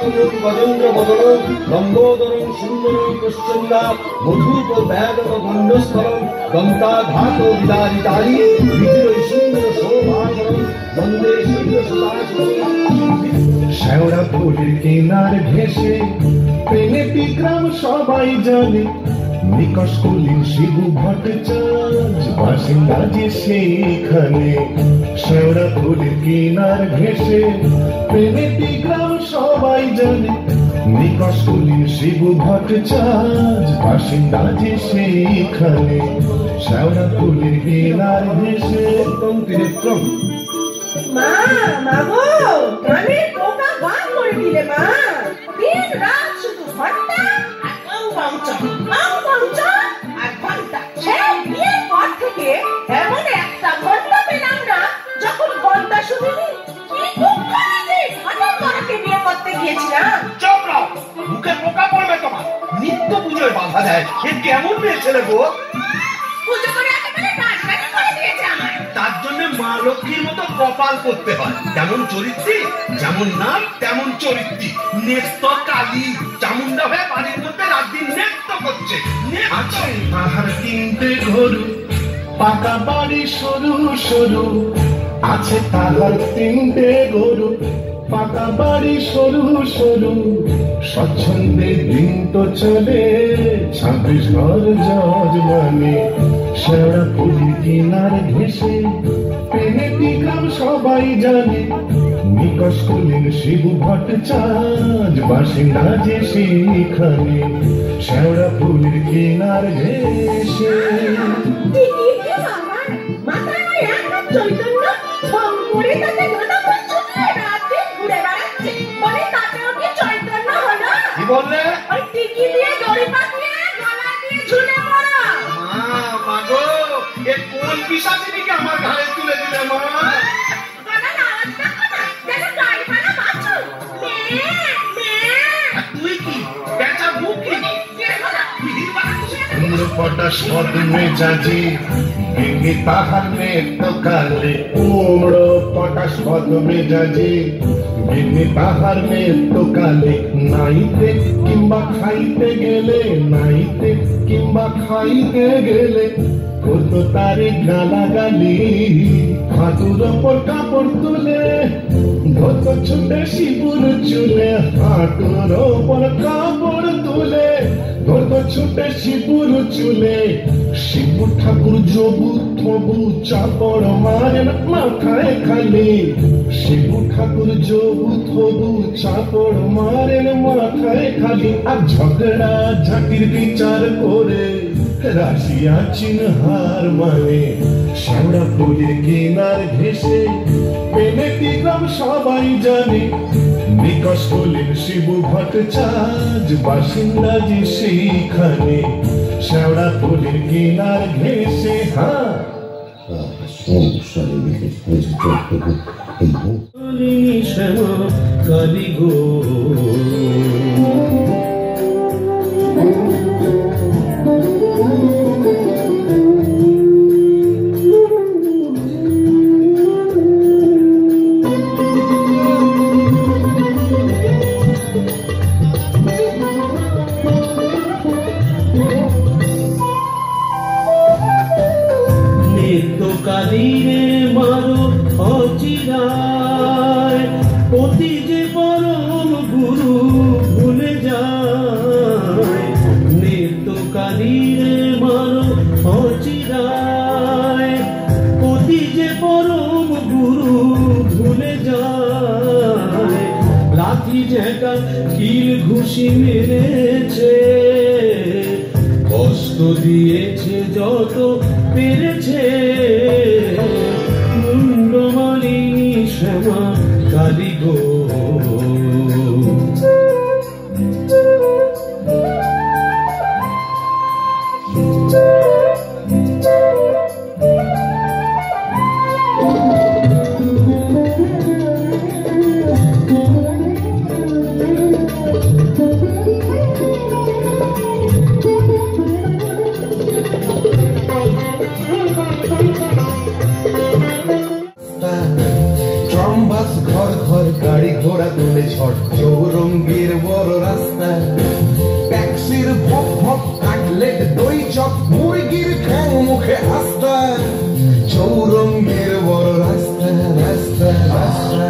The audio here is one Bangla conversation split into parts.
গজেন্দ্র বদন লম্বোদরং সুন্দরং প্রচ্ছন্না মধুপ ব্যাগত গণ্ডস্থলং দন্তাঘাত বিদারিতারি বিচির সুন্দর শোভাকরং বন্দে শেওড়া ফুলের কিনার ঘেঁষে প্রেমে বিক্রম সবাই জানে নিকশ কুলীন শিবু ভট্টাচার্য বাসিন্দা যে সেইখানে। শেওড়া ফুলের কিনার ঘেঁষে প্রেমে বিক্রম সবাই জানে নিকশ কুলীন শিবু ভট্টাচার্য বাসিন্দা যে সেইখানে। শেওড়া ফুলের কিনার ঘেঁষে ত্রিনেত্রম। মা মাগো কানে পোকা বার করে দিলে মা, দিন রাত শুধু ঘন্টা আর ঘন্টা আর ঘন্টা। সে বিয়ের পর থেকে এমন একটা ঘন্টা পেলাম না যখন ঘন্টা শুনিনি। কি দুঃখ লাগে, ঘটন করাকে বিয়ে করতে গিয়েছিলাম। চুপ রাও, মুখে পোকা পড়বে তোমার। নিত্য পুজোয় বাধা দেয়, এ কেমন মেয়ে ছেলে গো? পুজো করে একেবারে নাচগানি করে দিয়েছে আমার। তার জন্য মা লক্ষ্মীর মতো কপাল করতে হয়। যেমন চরিত্রী, যেমন নাম তেমন চরিত্রী। নেত্য কালী চামুন্ডা হয়ে বাড়ির মধ্যে রাত দিন নেত্য করছে। আছে তাহার তিনটে গরু, পাকা বাড়ি সরু সরু। আছে তাহার তিনটে গরু, পাকা বাড়ি সরু সরু। স্বচ্ছন্দে দিন তো চলে 26 ঘর যজমানে। শেওড়া ফুলের কিনার ঘেঁষে প্রেমে বিক্রম সবাই জানে নিকশ কুলীন শিবু ভট্টাচার্য বাসিন্দা যে সেইখানে। শেওড়া ফুলের কিনার ঘেঁষে মাথায় এক চৈতন্য ভং করে তাতে গাঁদা ফুল ছুটিয়ে রাত দিন ঘুরে বেড়াচ্ছে। বলে তাতেও কি চৈতন্য হলো? কি বললে? ওই টিকি দিয়ে দড়ি পাকিয়ে গলা দিয়ে ঝুলে পড়া। মা গো, এ কোন পিশাচিনীকে আমার ঘাড়ে তুলে দিলে মা? গলার আওয়াজ দেখো না, যেন গাড়ি ভাড়া বাঁচো। তুই কি বেচা মুখি? পটাশ পদ্মে যাজি ভেঙে তাহার নেত্য কালে। কুমড়ো পটাশ পদ্মে যাজি ভেঙে তাহার নেত্য কালে। নাইতে কিংবা খাইতে গেলে, নাইতে কিংবা খাইতে গেলে করতো তারে গালাগালি। হাঁটুর ওপর কাপড় তুলে ধরতো ছুটে শিবুর চুলে। হাঁটুর ওপর কাপড় তুলে ধরতো ছুটে শিবুর চুলে। শিবু ঠাকুর জবু থবু চাপড় মারেন মাথায় খালি। শিবু ঠাকুর জবু থবু চাপড় মারেন মাথায় খালি। আর ঝগড়া ঝাঁটির বিচার করে রাশিয়া চীন হার মানে। শেওড়া ফুলের কিনার ঘেঁষে প্রেমে বিক্রম সবাই জানে নিকশ কুলীন শিবু ভট্টাচার্য বাসিন্দা যে সেইখানে। শেওড়া ফুলের কিনার ঘেঁষে। কালী গো কালীরে মারো অচিরায় অতি যে পরম গুরু ভুলে যায়। নিত্য কালীরে মারো অচিরায় অতি যে পরম গুরু ভুলে যায়। লাঠি ঝেঁকা কিল ঘুষি মেরেছে, কষ্ট দিয়েছে যত পেরেছে। মুন্ডমালিনী শ্যামা কালী গো চৌরঙ্গের বড় রাস্তা, ট্যাক্সির ভপ ভপ কাটলেট দই চপ মুরগির ঠ্যাং মুখে আস্তা, চৌরঙ্গের বড় রাস্তা রাস্তা রাস্তা।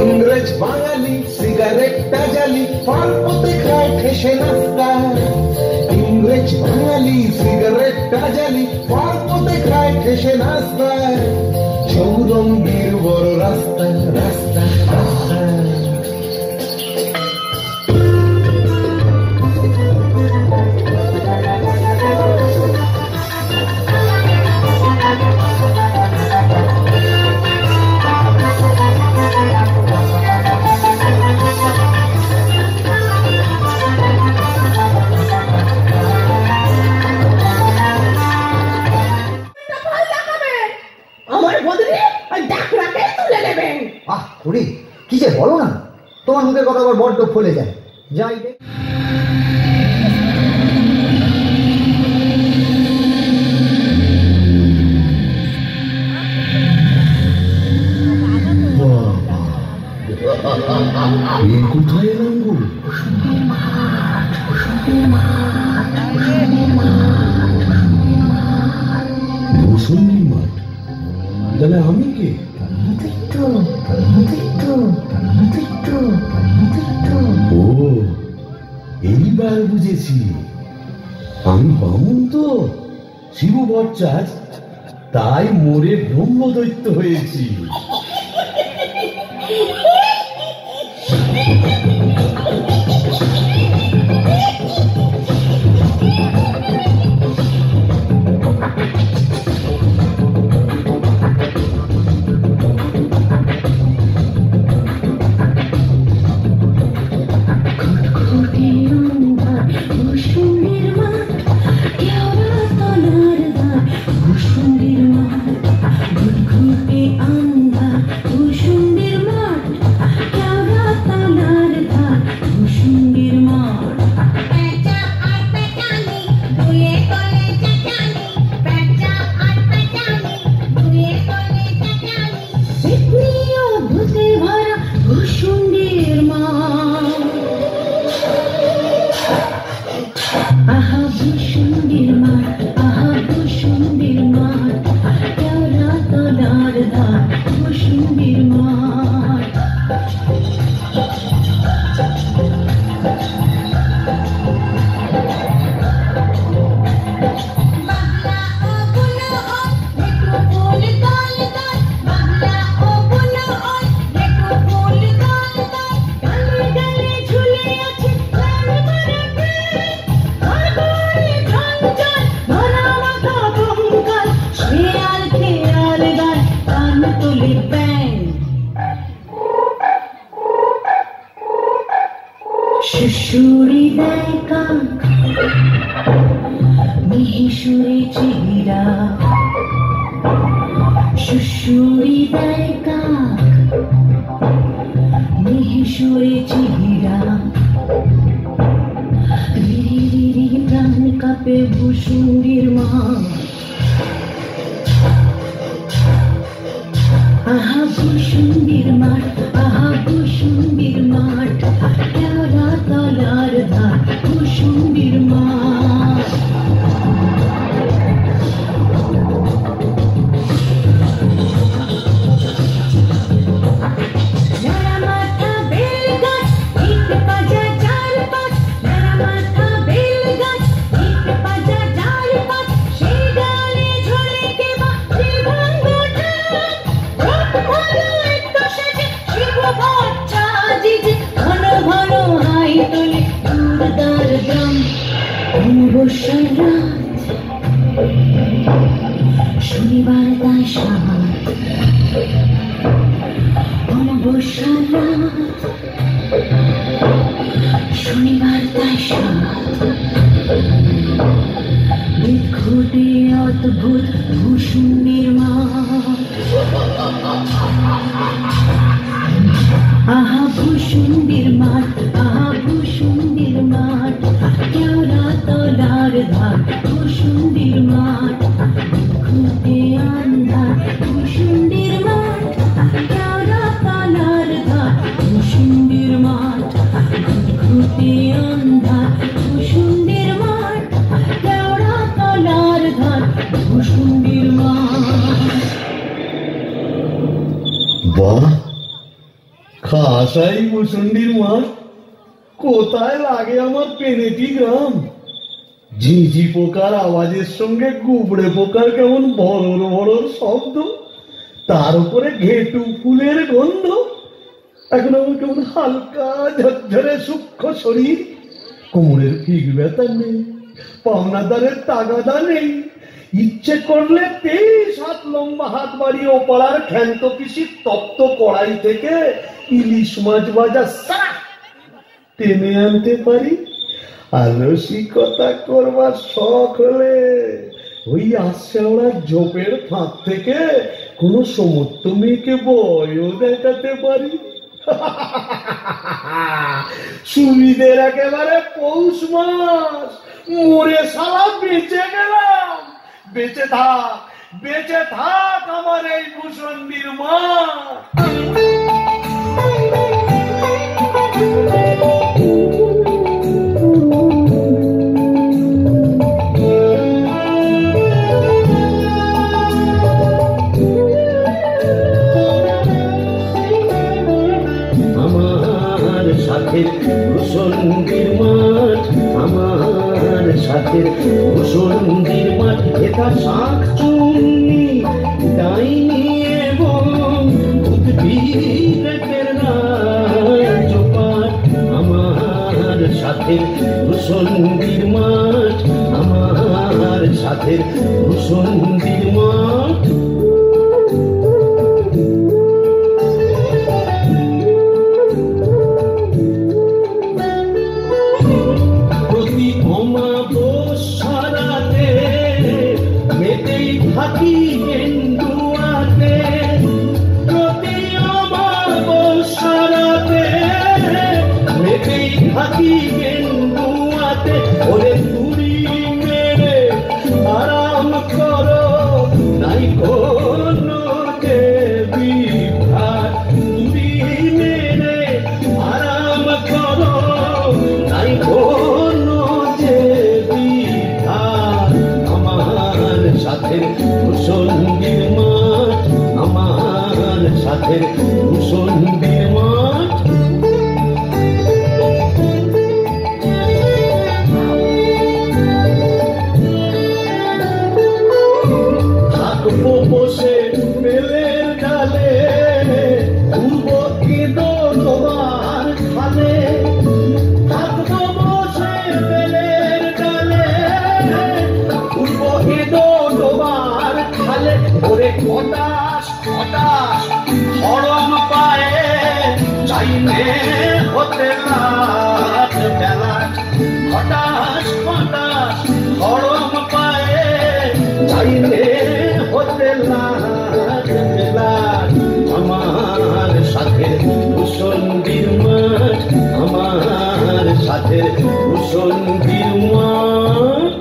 ইংরেজ বাঙালি সিগারেটটা জ্বালি পালপথে খায় ঠেসে নাস্তা, ইংরেজ বাঙালি সিগারেটটা জ্বালি পালপথে খায় ঠেসে নাস্তা, চৌরঙ্গের বড় রাস্তা রাস্তা রাস্তা। খুড়ি কি যে বলো না, তোমার মুখের কথা আবার বড্ড ফলে যায়। যাই কোথায় এলাম গো? বসুন্ধী মাঠ? তাহলে আমি কে? ও এইবার বুঝেছি, আমি বামুন তো, শিব ভট্টাচার্য, তাই মোরে ব্রহ্মদৈত্য হয়েছি। শিশুরি দেখা মিহিসুরে চিরা, শিশুরি দেখা মিহিসুরে চিরা, রিরি রিরি প্রাণ কাঁপে ভূসুন্ডির মা। আহা ভূসুন্ডির মাঠ, আহা ভূসুন্ডির মাঠ, কেওড়া তলার ধার ভূসুন্ডির মাঠ। শনিবার তাই সাত অমাবস্যার রাত, শনিবার তাই ঘটে অদ্ভুত ভূষণ নির্মাণ। আহা ভূষণ নির্মাণ, আহা ভূষণ নির্মাণ, কেওড়া তলার ধার ভূষণ নির্মাণ। ঘুটে আন্ধার ভূষণ নির্মাণ, কেওড়া তলার ধার ভূষণ নির্মাণ। ঘুটে আন্ধার ভূষণ নির্মাণ, কেওড়া তলার ধার ভূষণ নির্মাণ। বাহ, খাসাই মুসুন্ডির মাঠ। কোথায় লাগে আমার পেনেটি গ্রাম। ঝিঝি পোকার আওয়াজের সঙ্গে গুবড়ে পোকার কেমন বড় বড় শব্দ, তার উপরে ঘেটু ফুলের গন্ধ। এখন আমার কেমন হালকা ঝরঝরে সূক্ষ্ম শরীর, কোমরের ফিক ব্যথা নেই, পাওনাদারের তাগাদা নেই। ইচ্ছে করলে 23 হাত লম্বা হাত বাড়িয়ে ওপাড়ার ক্ষান্ত পিসির তপ্ত কড়াই থেকে ইলিশ মাছ ভাজা সারা টেনে আনতে পারি। আর রসিকতা করবার শখ হলে ওই আশেওড়ার ঝোপের ফাঁক থেকে কোন সমস্ত মেয়েকে বয়ও দেখাতে পারি। সুবিধের একেবারে পৌষ মাস, মরে শালা বেঁচে গেলাম। বেঁচে থাক আমার এই ভূষণ্ডির মা। আমার সাথে ভূষণ্ডির মাঠ, আমার সাথে ভূষণ্ডির মাঠ। এটা শাঁখ চুন্নি ডাইনি এবং উদ্ভিদের রাজপাট। আমার সাথে ভূষণ্ডির মাঠ, আমার সাথে ভূষণ্ডির মাঠ। থাকি গেন্দুয়াতে, প্রতি অমাবস্যাতে মেতেই থাকি গেন্দুয়াতে। ওরে তুড়ি মেরে আরাম করো, নাই কোনো দেবী ভাত। তুড়ি মেরে আরাম করো, নাই কোনো দেবী ভাত। আমার সাথে ভূষণ্ডির মাঠ, আমার সাথে ভূষণ্ডির মাঠ। থাকবো বসে বেলের ডালে, উড়বো কেঁদো তোমার খালে। থাকবো বসে বেলের ডালে, উড়বো কেঁদো তোমার খালে। ওরে হতাশ হতাশ হরম পায়ে চাইলে হতে রাত বেলা। হতাশ হতাশ হরম পায়ে চাইলে হতে রাত বেলা। আমার সাথে ভূষণ্ডির মাঠ, আমার সাথে ভূষণ্ডির মাঠ।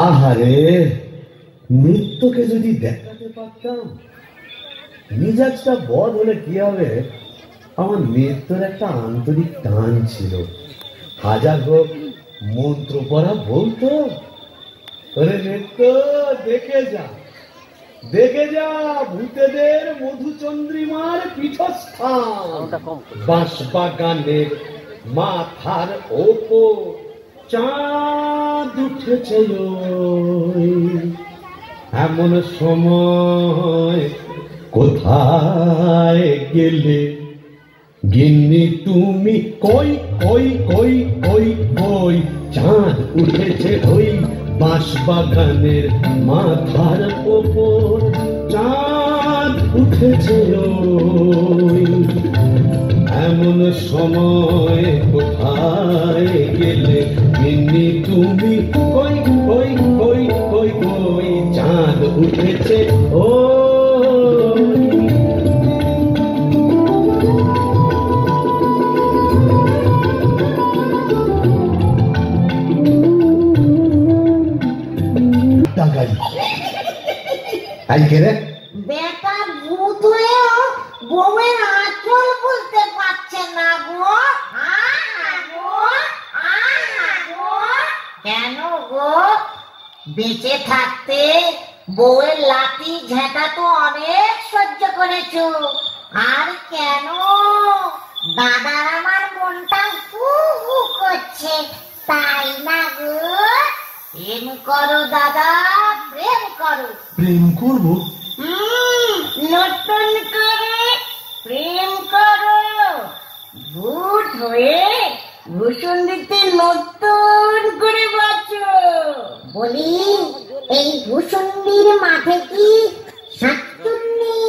আহারে, নৃত্যকে যদি দেখাতে পারতাম। মিজাজটা বদ হলে কি হবে, আমার নৃত্যের একটা আন্তরিক টান ছিল। হাজার হোক মন্ত্র পড়া বলতো, ওরে নৃত্য দেখে যা, দেখে যা ভূতেদের মধুচন্দ্রিমার পীঠস্থান। বাঁশবাগানের মাথার ওপর চাঁদ উঠেছে এমন সময়। কোথায় গেলে গিন্নি তুমি? কই কই কই কই কই চাঁদ উঠেছে ওই বাঁশবাগানের মাথার ওপর। চাঁদ উঠেছে ওই এমন এমন সময় কোথায় গেলে গিন্নি তুমি? কই কই কই কই কই চাঁদ উঠেছে ও বেটা ভূত হয়েও বউয়ের আঁচল বুঝতে পারছে না গো। কেন গো? বেঁচে থাকতে বউয়ের লাঠি ঝেঁটা তো অনেক সহ্য করেছো, আর কেন? দাদার আমার মনটা হু হু করছে, তাই না গো? প্রেম করো দাদা, প্রেম করো। প্রেম করবো? নতুন করে প্রেম করো। ভূত হয়ে ভূষণ দিতে নতুন করে বাঁচো। বলি, এই ভূষণীর মাঠে কি শাকচুন্নি,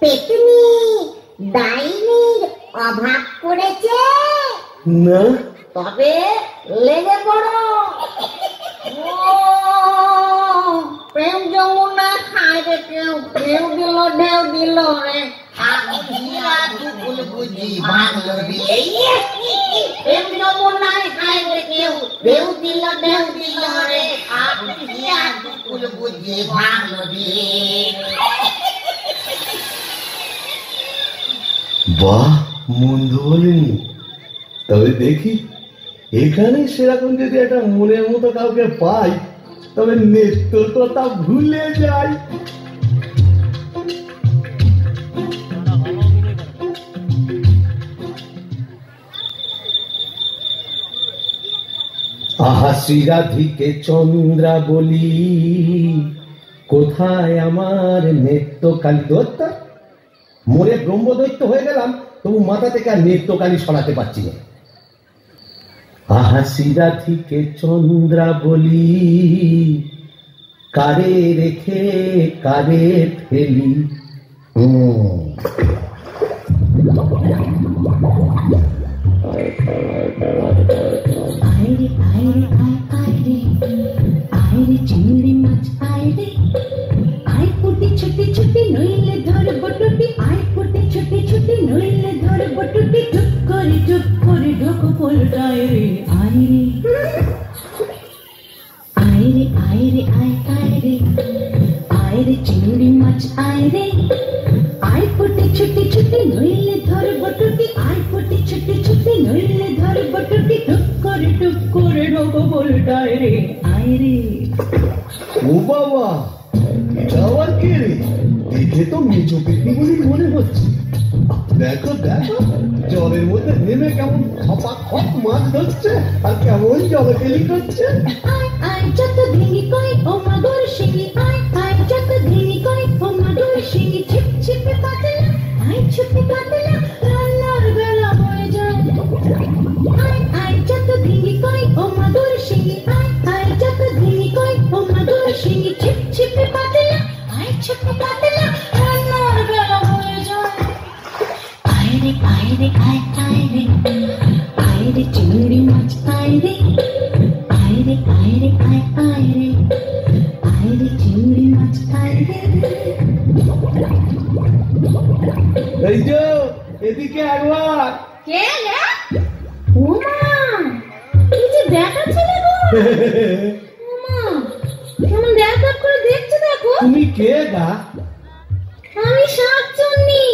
পেতনি, ডাইনির অভাব পড়েছে? না। তবে লেগে পড়ো। প্রেম যমুনা খায় রে কেউ, ঢেউ দিল ঢেউ দিল রে। প্রেম যমুনায় খায় রে কেউ, ঢেউ দিল ঢেউ দিল রে। বাহ, মন্দ বলেনি। তবে দেখি এখানে সেরকম যদি একটা মনের মতো কাউকে পাই, তবে নেত্রর কথা ভুলে যাই। আহা শ্রীরাধিকে চন্দ্রা বলি, কোথায় আমার নেত্রকালী দত্তা? মরে ব্রহ্মদৈত্য হয়ে গেলাম, তবু মাথা থেকে আর নেত্রকালী সরাতে পারছি না। আহা শ্রীরাধিকে চন্দ্রা বলি, কারে রেখে কারে ফেলি। আইরে আইরে আইরে আইরে চিংড়ি মাছ আইরে, আই পুটি ছুটি ছুটি নইলে ধরব টুটি, আই পুটি ছুটি ছুটি নইলে ধরব টুটি। টুক করে ঢোক পোলটায় রে আইরে আইরে আইরে আইরে আইরে চিংড়ি মাছ আইরে, আই পুটি ছুটি ছুটি নইলে ধরব টুটি, আই পুটি ছুটি ছুটি নইলে ধরব টুটি। টুক করে ঢোক পোলটায় রে আইরে। ও বাবা, যাওয়ার কে রে? দেখে তো মেজো পেটনি বলে মনে হচ্ছে। দেখো দেখো, জলের মধ্যে নেমে কেমন খপা খপ মাছ ধরছে, আর কেমন জলকেলি করছে। আয় আয় যত ধিঙ্গি কই ও মাগুর শিঙি, আয় আয় যত ধিঙ্গি কই ও মাগুর শিঙি। ছিপ ছিপে পাতলা, আয় ছিপে পাতলা, রান্নার বেলা হয়ে যায়। আয় আয় যত ধিঙ্গি কই ও মাগুর শিঙি, আয় আয় যত ধিঙ্গি কই ও মাগুর শিঙি। ছিপ ছিপে পাতলা, আয় ছিপে পাতলা, রান্নার বেলা হয়ে যায়। আইরে আইরে আইরে আইরে চিংড়ি মাছ আইরে, আইরে আইরে আইরে আইরে চিংড়ি মাছ আইরে। এই যে এদিকে একবার। কে রে? ওমা, এই যে দেখা ছেলে গো। ওমা, কেমন দেখা করে দেখছে দেখো। তুমি কে গা? আমি শাকচুন্নি।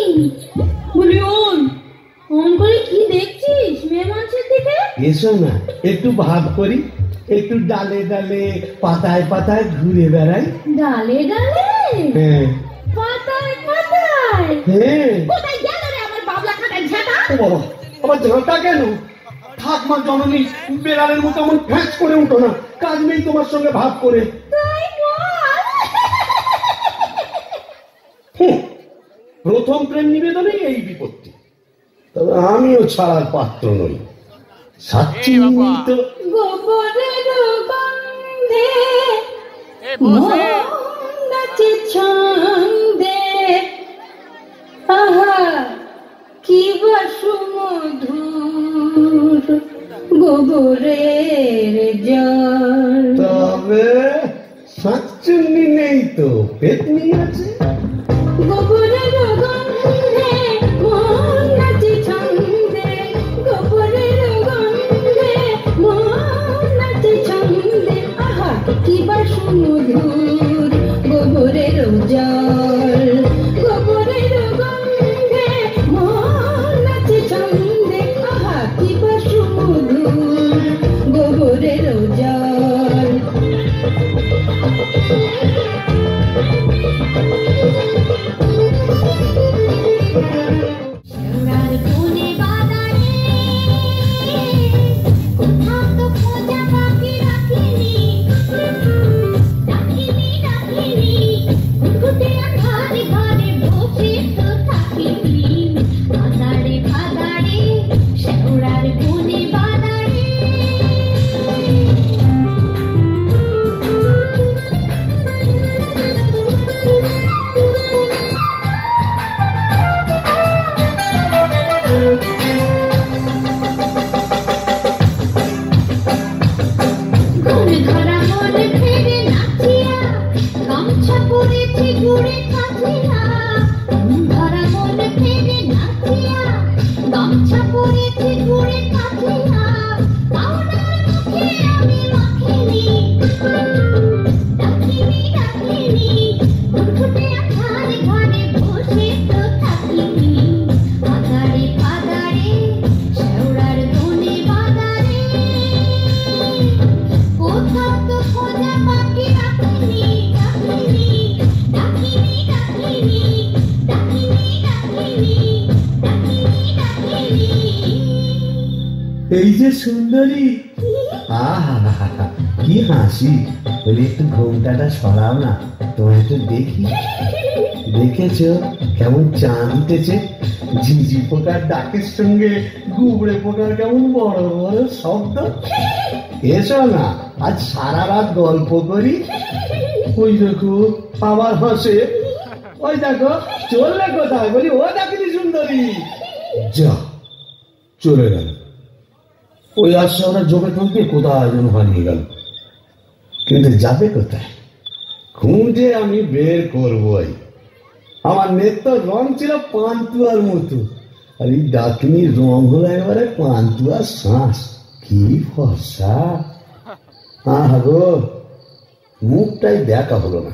বলি ওন করে কি দেখছিস মেয়ে মানুষের দিকে? এসো না, একটু ভাব করি, একটু ডালে ডালে পাতায় পাতায় ঘুরে বেড়াই। ডালে ডালে হ্যাঁ পাতায় পাতায়? হ্যাঁ। কোথায় গেল রে আমার বাবলা খাটাই ঝাঁটা? ও বাবা, আবার ঝাঁটা কেন? থাক মা জননী, বেড়ালের মতো এমন ফ্যাঁচ করে উঠো না, কাজ নেই তোমার সঙ্গে ভাব করে। তাই বল। প্রথম প্রেম নিবেদনেই এই বিপত্তি। তবে আমিও ছাড়ার পাত্র নই। সাচ্চি তো গোবরের গন্ধে মন নাচে ছন্দে, আহা কি বাসুমধু গোবরের জল। তবে শাকচুন্নি নেই তো, পেতনি আছে। গোবরের গন্ধে মন নাচে ছন্দে, গোবরের গন্ধে মন নাচে ছন্দে। আহা কি বা সুমধুর গোবরের জল, গোবরের গন্ধে মন নাচে ছন্দে। আহা কি বা সুমধুর গোবরের জল। শেওড়ার বনে বাদারে কোথাও তো খোঁজা বাকি রাখিনি, ডাকিনি ডাকিনি ঘুটে আধারে ঘরে বসে তো থাকিনি। বাদারে বাদারে শেওড়ার বনে বাদারে। ঘুম ধরা মনে ফেরে নাচিয়া গামছা পরেছি গুড়ে কাচিয়া। ঘুম ধরা মনে ফেরে নাচিয়া গামছা পরেছি গুড়ে কাচিয়া। পাউডার মুখে আমি মাখিনি, ডাকিনি ডাকিনি ঘুটে আধারে ঘরে বসে তো থাকিনি। বাদারে বাদারে শেওড়ার বনে বাদারে কোথাও তো খোঁজা বাকি রাখিনি, ডাকিনি ডাকিনি ডাকিনি ডাকিনি ডাকিনি ডাকিনি ডাকিনি। এই যে সুন্দরী, আহা কি হাসি। বলি একটু ঘোমটাটা সরাও না, তোমায় একটু দেখি। দেখেছ কেমন চাঁদ উঠেছে? ঝিঝি পোকার ডাকের সঙ্গে গুবড়ে পোকার কেমন বড় বড় শব্দ। এসো না আজ সারা রাত গল্প করি। ওই দেখো আবার হাসে। ওই দেখো চললে কোথায়? বলি ও ডাকিনি সুন্দরী। যা চলে গেল। ওই আসছে ওরা জমে তুলতে কোথায় যেন হারিয়ে গেল। কিন্তু যাবে কোথায়? খুঁজে আমি বের করবই। আমার নেত্র রং ছিল পান্তুয়ার মতো, আর এই ডাকিনীর রং হলো এবারে পান্তুয়ার শ্বাস। কি ফর্সা! আহা গো, মুখটাই দেখা হলো না।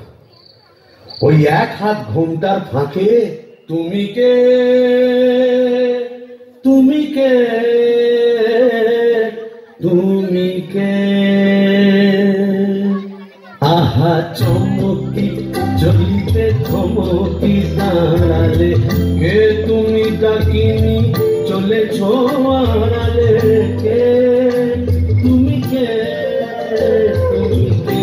ওই এক হাত ঘোমটার ফাঁকে তুমি কে, তুমি কে, তুমি কে। আহা চমকি চলিতে চমকি দাঁড়ালে, কে তুমি ডাকিনি চলেছ আড়ালে। কে তুমি কে, তুমি কে।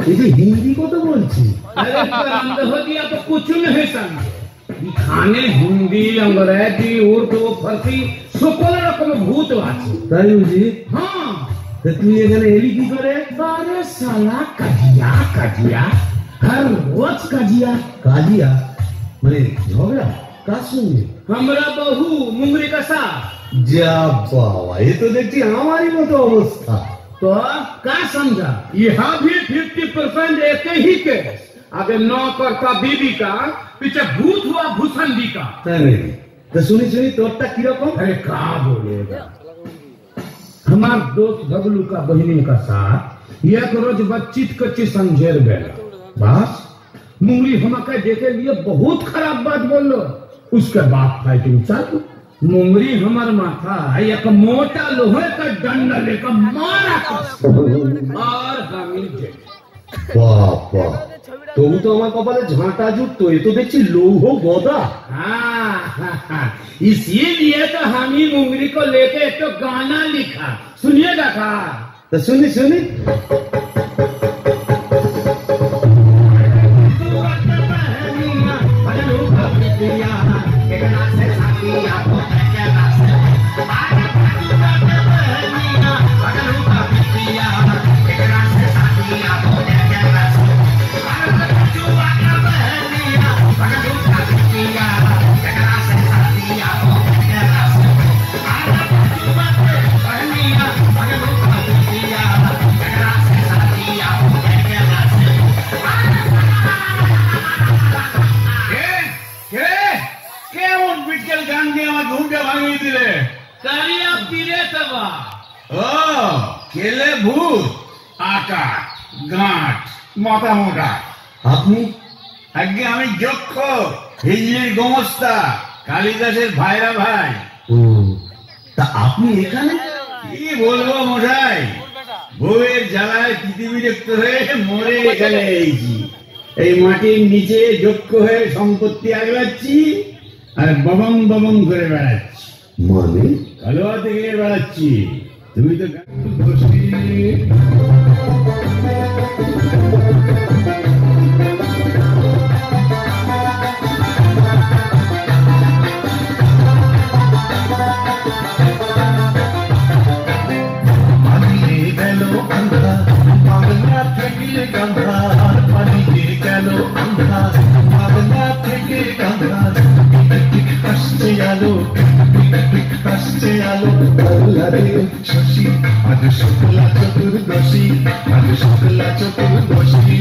এই যে হিন্দি কথা বলছি। अरे पर अंधा दिया तो कुछ नहीं समझे खाने हिंदी अंग्रेजी उर्दू फारसी সকল রকম ভূত আছে। তাই বুঝি? হ্যাঁ। তা তুই এখানে এলি কি করে? अरे साला कजिया कजिया हर रोज कजिया। কাজিয়া মানে ঝগড়া কার সঙ্গে? हमरा बहू मुंगरी का साथ। যা বাবা, এ তো দেখছি আমারই মতো অবস্থা। तो क्या समझा? यहाँ भी 50% एक ही केस। आगे नौकर का बीबी का, पीछे भूत हुआ भूसंडी का। তাই নাকি? তা শুনি শুনি তোরটা কিরকম? अरे क्या बोलेगा? हमार दोस्त बबलू का बहनी का साथ एक रोज बातचीत कच्ची समझेर बेला बस मुंगली हमके देखे लिए बहुत खराब बात बोलो। उसके बाद फाइटिंग चालू। मुंगरी हमार माथा एक मोटा लोहे का डंडा लेकर मारा और हम বাবা, তবু তো আমার কপালে ঝাঁটা যুক্ত, এ তো দেখছি লৌহ গদা। हाँ, इसीलिए तो हम ही मुंगरी को लेके एक तो गाना लिखा, सुनिएगा का? তা শুনি শুনি। केले भूत आकार गांठ माथा मोटा। আপনি? আগে আমি যক্ষ হিজলির গোমস্তা কালিদাসের ভাইরা ভাই। তা আপনি এখানে? কি বলবো মশাই, বউয়ের জ্বালায় পৃথিবীরক্ত হয়ে মরে এখানে এসেছি। এই মাটির নিচে যক্ষ হয়ে সম্পত্তি আগলাচ্ছি আর ববং ববং করে বেড়াচ্ছি। মানে? কালো হাতে গিয়ে বেড়াচ্ছি। তুমি তো পালিয়ে গেল আন্ধা বাংলা থেকে গান্ধা, পালিয়ে গেল আন্ধা বাংলা থেকে গান্ধা। আসছে আলো আসছে আলো আল্লাহরে শশী, আজ শুক্লা চতুর্দশী, আজ শুক্লা চতুর্দশী।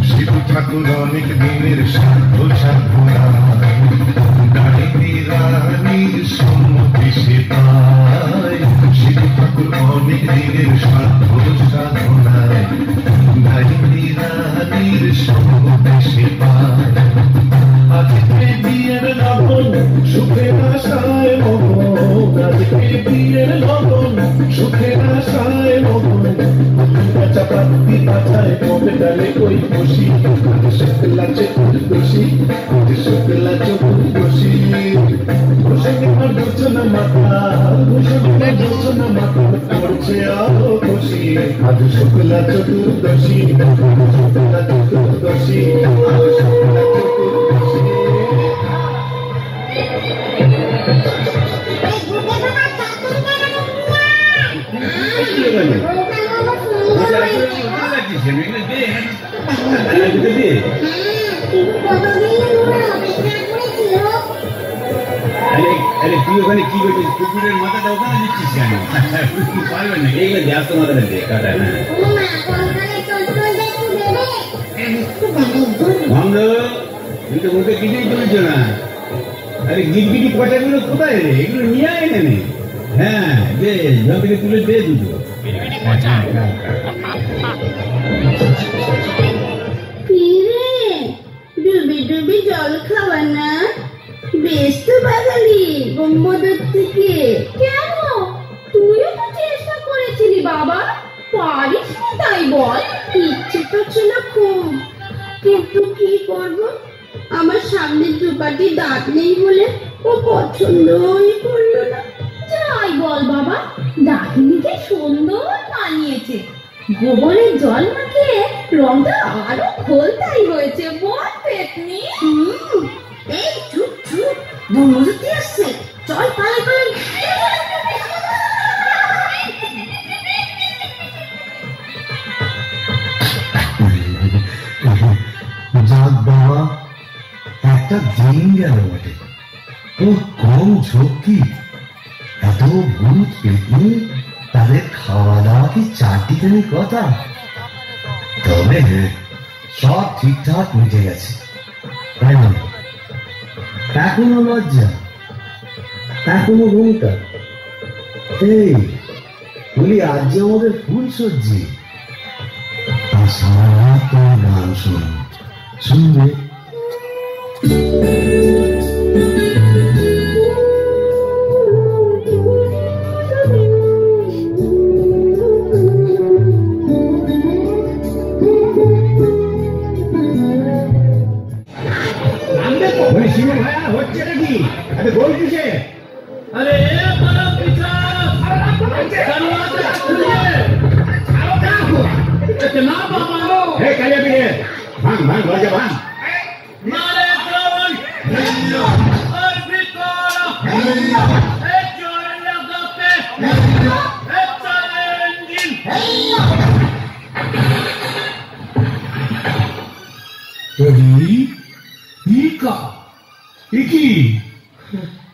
শিব ঠাকুর অনেক দিনের সাধু সাধনা, দাঁড়িয়ে রানীর সম্মতি সে পায়। শিব ঠাকুর অনেক দিনের সাধু সাধনায়, দাঁড়িয়ে রানীর সম্মতি সে পায়। আজকে বিয়ের লগন সুখের আশায় মগন, আজকে বিয়ের লগন সুখের আশায় মগন। চাপাতি পাছায় কবে ডালে ওই বসি, আজ শুক্লা চতুর্দশী, আজ শুক্লা চতুর্দশী। ঘোষণে আর ঘোষণা মাথা, ঘোষণে ঘোষণা মাথা করছে আরো খুশি। আজ শুক্লা চতুর্দশী, শুক্লা চতুর্দশী, আজ শুক্লা চতুর্দশী। আরে তুই ওখানে কি করছিস? কুকুরের মাথাটা ওখানে দিচ্ছিস কেন? পারবেন না, এইগুলো দেখ তো মাথাটা দিয়ে কাটায় না। বন্ধ, তুই তো মুখে কিছুই তুলছ না। আরে গিটগিটি পচাগুলো কোথায় রে? এগুলো নিয়ে আয় না। হ্যাঁ দে, জল থেকে তুলে দে দুটো। ডুবি ডুবি জল খাওয়া না, বেশ তো বাঙালি ব্রহ্মদত্ত থেকে। কেন, তুইও তো চেষ্টা করেছিলি বাবা, পারিস না তাই বল? ইচ্ছে তো ছিল খুব, কিন্তু কি করব, আমার সামনে দুপাটি দাঁত নেই বলে ও পছন্দই করলো না। যাই বল বাবা, ডাকিনিকে সুন্দর মানিয়েছে। গোবরের জল মাখিয়ে রংটা আরো খোলতাই হয়েছে। বল পেতনি। এই চুপ চুপ, বনমজুতি আসছে, চল পালাই পালাই। যাক বাবা, একটা দিন গেল বটে। ও কম ঝক্কি, এত ভূত পেতনি, তাদের খাওয়া দাওয়া কি চারটিখানি কথা? তবে হ্যাঁ, সব ঠিকঠাক মিটে গেছে। এখনো লজ্জা, এখনো ঘুমটা। এই বলি, আজ যে আমাদের ফুল সজ্জি, তোর গান শুনবে। হচ্ছে নাকি? আরে গোল কিসে? আরে না বাবা, কালিয়া পিড়ে ভাঙ ভাঙ দরজা ভাঙ।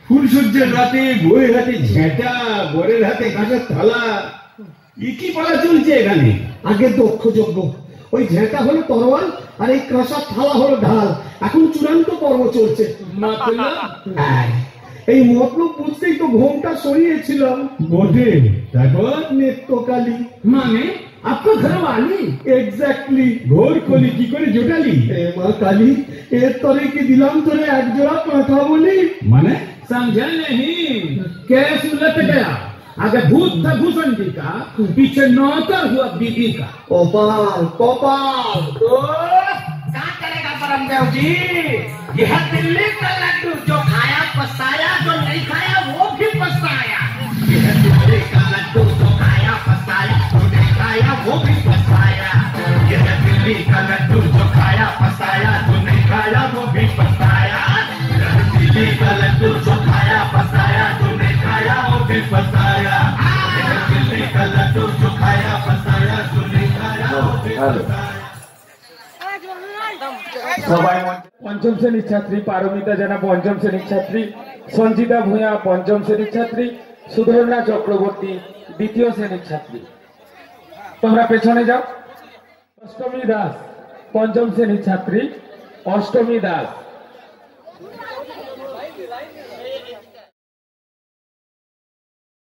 ফুলসজ্জার রাতে বউয়ের হাতে ঝেঁটা, বরের হাতে কাঁচের থালা, কি পালা চলছে এখানে? আগে দক্ষ যজ্ঞ, ওই ঝেঁটা হলো তরোয়াল আর এই কাঁসার থালা হলো ঢাল। এখন চূড়ান্ত পর্ব চলছে। এই মতলব বুঝতেই তো ঘোমটা সরিয়েছিলাম। বটে, তারপর নেত্রকালী মানে আপনার ঘর वाली? এক্স্যাক্টলি। ঘোর কলি কি করে জোটালি? এ মা কালী, এর তরে কি দিলাম তোরে এক জোড়া কথা বলি? মানে समझा नहीं? कैस उलट गया? अगर भूत था भूषण जी का, पीछे नौकर हुआ बीबी का। कपाल कपाल। क्या करेगा परम देव जी? यह दिल्ली का लड्डू, जो खाया पछताया, जो नहीं खाया वो भी पछताया। यह दिल्ली का लड्डू, जो खाया पछताया, जो नहीं खाया वो भी पछताया। यह दिल्ली का लड्डू, जो खाया पछताया, जो नहीं खाया वो भी पछताया। यह दिल्ली का लड्डू, जो खाया पछताया, जो नहीं खाया वो भी पछताया। यह दिल्ली का लड्डू, जो खाया पछताया, जो नहीं खाया वो भी पछताया। সবাই পঞ্চম শ্রেণীর ছাত্রী পারমিতা জানা পঞ্চম শ্রেণীর ছাত্রী, সঞ্জিতা ভূঁয়া পঞ্চম শ্রেণীর ছাত্রী, সুধর্ণা চক্রবর্তী দ্বিতীয় শ্রেণীর ছাত্রী। তোমরা পেছনে যাও। অষ্টমী দাস পঞ্চম শ্রেণীর ছাত্রী, অষ্টমী দাস